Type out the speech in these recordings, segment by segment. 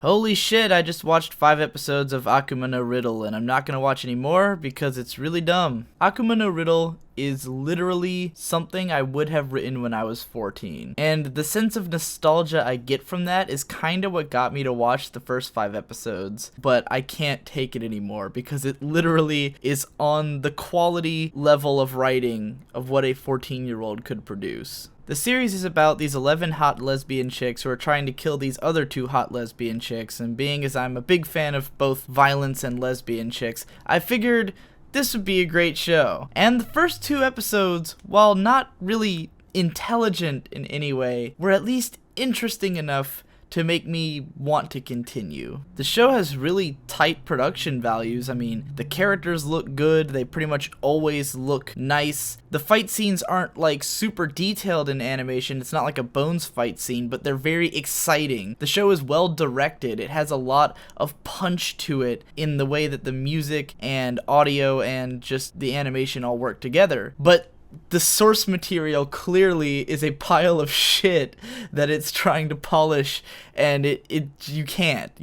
Holy shit, I just watched 5 episodes of Akuma no Riddle, and I'm not gonna watch any more because it's really dumb. Akuma no Riddle is literally something I would have written when I was 14. And the sense of nostalgia I get from that is kinda what got me to watch the first 5 episodes. But I can't take it anymore because it literally is on the quality level of writing of what a 14-year-old could produce. The series is about these 11 hot lesbian chicks who are trying to kill these other 2 hot lesbian chicks, and being as I'm a big fan of both violence and lesbian chicks, I figured this would be a great show. And the first 2 episodes, while not really intelligent in any way, were at least interesting enough to make me want to continue. The show has really tight production values. I mean, the characters look good, they pretty much always look nice. The fight scenes aren't like super detailed in animation, it's not like a Bones fight scene, but they're very exciting. The show is well directed, it has a lot of punch to it in the way that the music and audio and just the animation all work together. But the source material clearly is a pile of shit that it's trying to polish, and you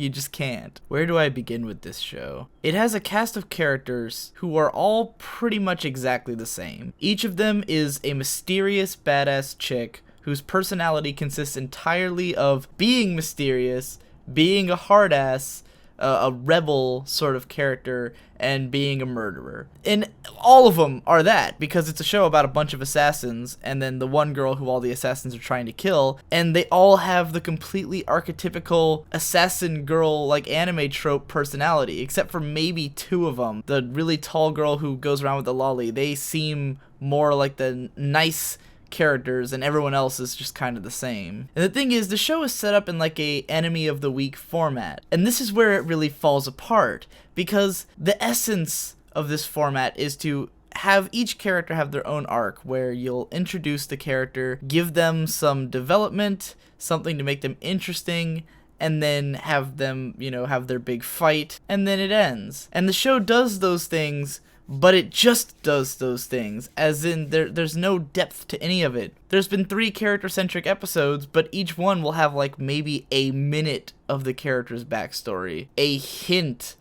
just can't. Where do I begin with this show? It has a cast of characters who are all pretty much exactly the same. Each of them is a mysterious badass chick whose personality consists entirely of being mysterious, being a hard ass, a rebel sort of character, and being a murderer. And all of them are that, because it's a show about a bunch of assassins, and then the one girl who all the assassins are trying to kill, and they all have the completely archetypical assassin girl, like anime trope personality, except for maybe 2 of them. The really tall girl who goes around with the lolly, they seem more like the nice characters, and everyone else is just kind of the same. And the thing is, the show is set up in like a enemy of the week format, and this is where it really falls apart, because the essence of this format is to have each character have their own arc, where you'll introduce the character, give them some development, something to make them interesting, and then have them, have their big fight, and then it ends. And the show does those things, but it just does those things, as in there's no depth to any of it. There's been 3 character-centric episodes, but each one will have like maybe a minute of the character's backstory, a hint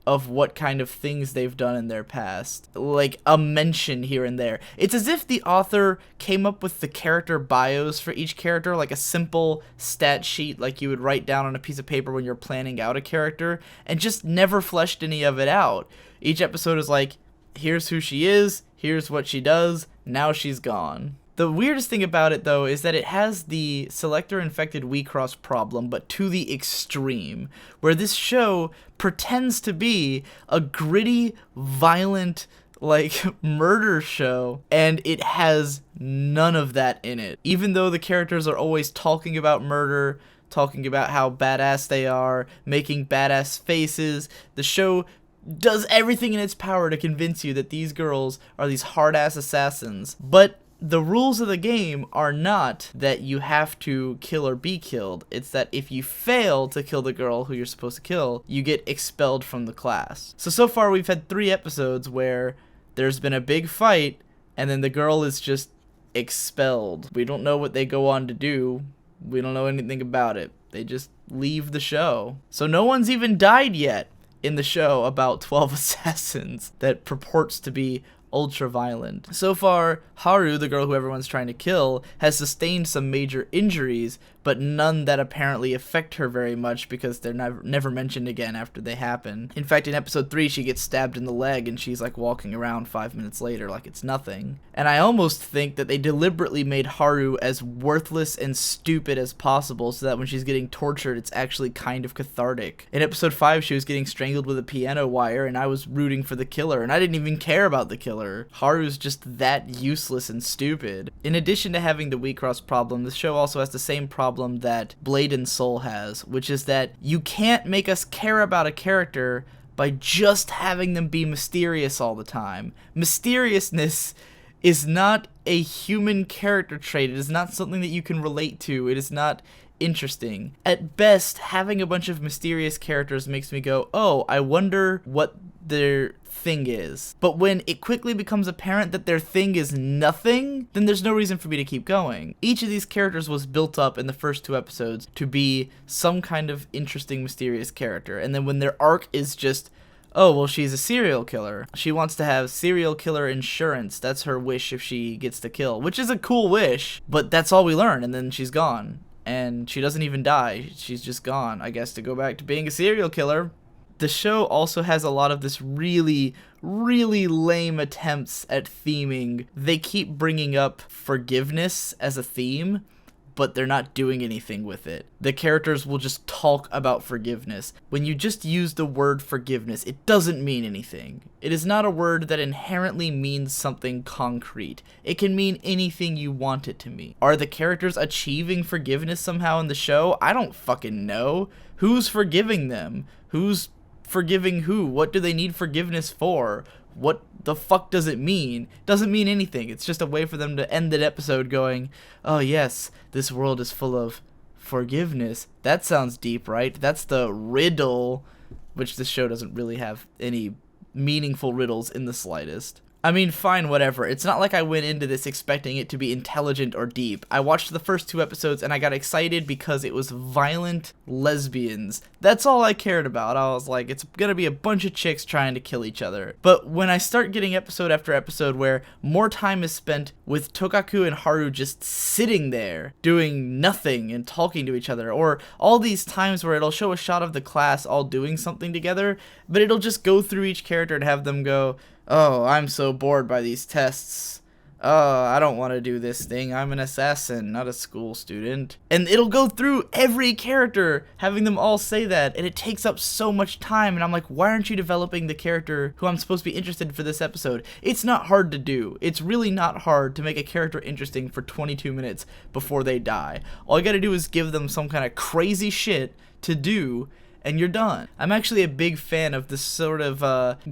of what kind of things they've done in their past, like a mention here and there. It's as if the author came up with the character bios for each character, like a simple stat sheet like you would write down on a piece of paper when you're planning out a character, and just never fleshed any of it out. Each episode is like, here's who she is, here's what she does, now she's gone. The weirdest thing about it, though, is that it has the selector-infected Wii-Cross problem, but to the extreme, where this show pretends to be a gritty, violent, murder show, and it has none of that in it. Even though the characters are always talking about murder, talking about how badass they are, making badass faces, the show does everything in its power to convince you that these girls are these hard-ass assassins. But the rules of the game are not that you have to kill or be killed. It's that if you fail to kill the girl who you're supposed to kill, you get expelled from the class. So far we've had 3 episodes where there's been a big fight, and then the girl is just expelled. We don't know what they go on to do. We don't know anything about it. They just leave the show. So no one's even died yet in the show about 12 assassins that purports to be ultra-violent. So far, Haru, the girl who everyone's trying to kill, has sustained some major injuries, but none that apparently affect her very much because they're never mentioned again after they happen. In fact, in episode 3, she gets stabbed in the leg and she's like walking around 5 minutes later like it's nothing. And I almost think that they deliberately made Haru as worthless and stupid as possible so that when she's getting tortured, it's actually kind of cathartic. In episode 5, she was getting strangled with a piano wire and I was rooting for the killer, and I didn't even care about the killer. Haru's just that useless and stupid. In addition to having the Wii-Cross problem, the show also has the same problem that Blade and Soul has, which is that you can't make us care about a character by just having them be mysterious all the time. Mysteriousness is not a human character trait. It is not something that you can relate to. It is not interesting. At best, having a bunch of mysterious characters makes me go, oh, I wonder what their thing is. But when it quickly becomes apparent that their thing is nothing, then there's no reason for me to keep going. Each of these characters was built up in the first 2 episodes to be some kind of interesting, mysterious character. And then when their arc is just, oh, well, she's a serial killer. She wants to have serial killer insurance. That's her wish if she gets to kill, which is a cool wish, but that's all we learn, and then she's gone. And she doesn't even die. She's just gone, I guess, to go back to being a serial killer. The show also has a lot of this really, really lame attempts at theming. They keep bringing up forgiveness as a theme, but they're not doing anything with it. The characters will just talk about forgiveness. When you just use the word forgiveness, it doesn't mean anything. It is not a word that inherently means something concrete. It can mean anything you want it to mean. Are the characters achieving forgiveness somehow in the show? I don't fucking know. Who's forgiving them? Who's forgiving who? What do they need forgiveness for? What the fuck does it mean? Doesn't mean anything. It's just a way for them to end that episode going, oh yes, this world is full of forgiveness. That sounds deep, right? That's the riddle, which this show doesn't really have any meaningful riddles in the slightest. I mean, fine, whatever. It's not like I went into this expecting it to be intelligent or deep. I watched the first 2 episodes and I got excited because it was violent lesbians. That's all I cared about. I was like, it's gonna be a bunch of chicks trying to kill each other. But when I start getting episode after episode where more time is spent with Tokaku and Haru just sitting there doing nothing and talking to each other, or all these times where it'll show a shot of the class all doing something together, but it'll just go through each character and have them go, oh, I'm so bored by these tests. Oh, I don't want to do this thing. I'm an assassin, not a school student. And it'll go through every character, having them all say that, and it takes up so much time, and I'm like, why aren't you developing the character who I'm supposed to be interested in for this episode? It's not hard to do. It's really not hard to make a character interesting for 22 minutes before they die. All you gotta do is give them some kind of crazy shit to do, and you're done. I'm actually a big fan of this sort of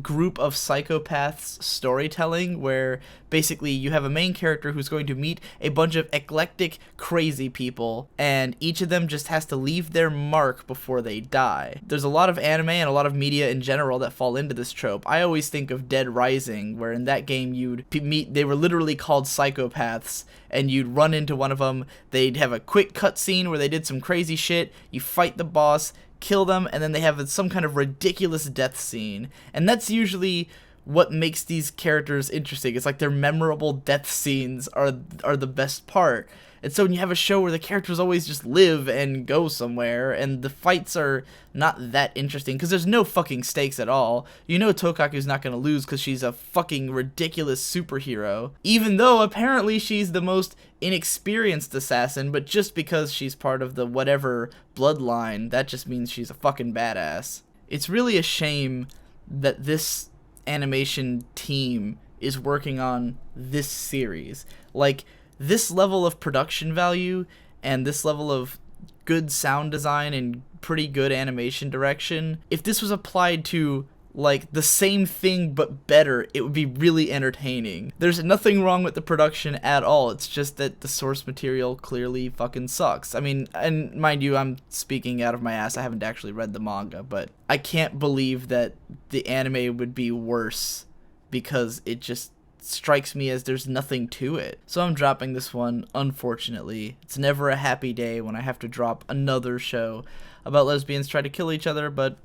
group of psychopaths storytelling where basically you have a main character who's going to meet a bunch of eclectic, crazy people, and each of them just has to leave their mark before they die. There's a lot of anime and a lot of media in general that fall into this trope. I always think of Dead Rising, where in that game you'd meet, they were literally called psychopaths, and you'd run into one of them, they'd have a quick cutscene where they did some crazy shit, you fight the boss, kill them, and then they have some kind of ridiculous death scene. And that's usually what makes these characters interesting. It's like their memorable death scenes are the best part. And so when you have a show where the characters always just live and go somewhere, and the fights are not that interesting, because there's no fucking stakes at all. You know Tokaku's not going to lose because she's a fucking ridiculous superhero, even though apparently she's the most inexperienced assassin, but just because she's part of the whatever bloodline, that just means she's a fucking badass. It's really a shame that this animation team is working on this series. Like, this level of production value and this level of good sound design and pretty good animation direction, if this was applied to like the same thing but better, it would be really entertaining. There's nothing wrong with the production at all. It's just that the source material clearly fucking sucks. I mean, and mind you, I'm speaking out of my ass. I haven't actually read the manga, but I can't believe that the anime would be worse because it just strikes me as there's nothing to it. So I'm dropping this one, unfortunately. It's never a happy day when I have to drop another show about lesbians trying to kill each other, but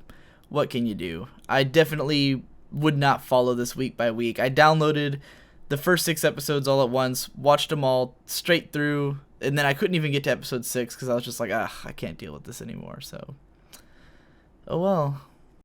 what can you do? I definitely would not follow this week by week. I downloaded the first 6 episodes all at once, watched them all straight through, and then I couldn't even get to episode 6 because I was just like, I can't deal with this anymore, so. Oh well.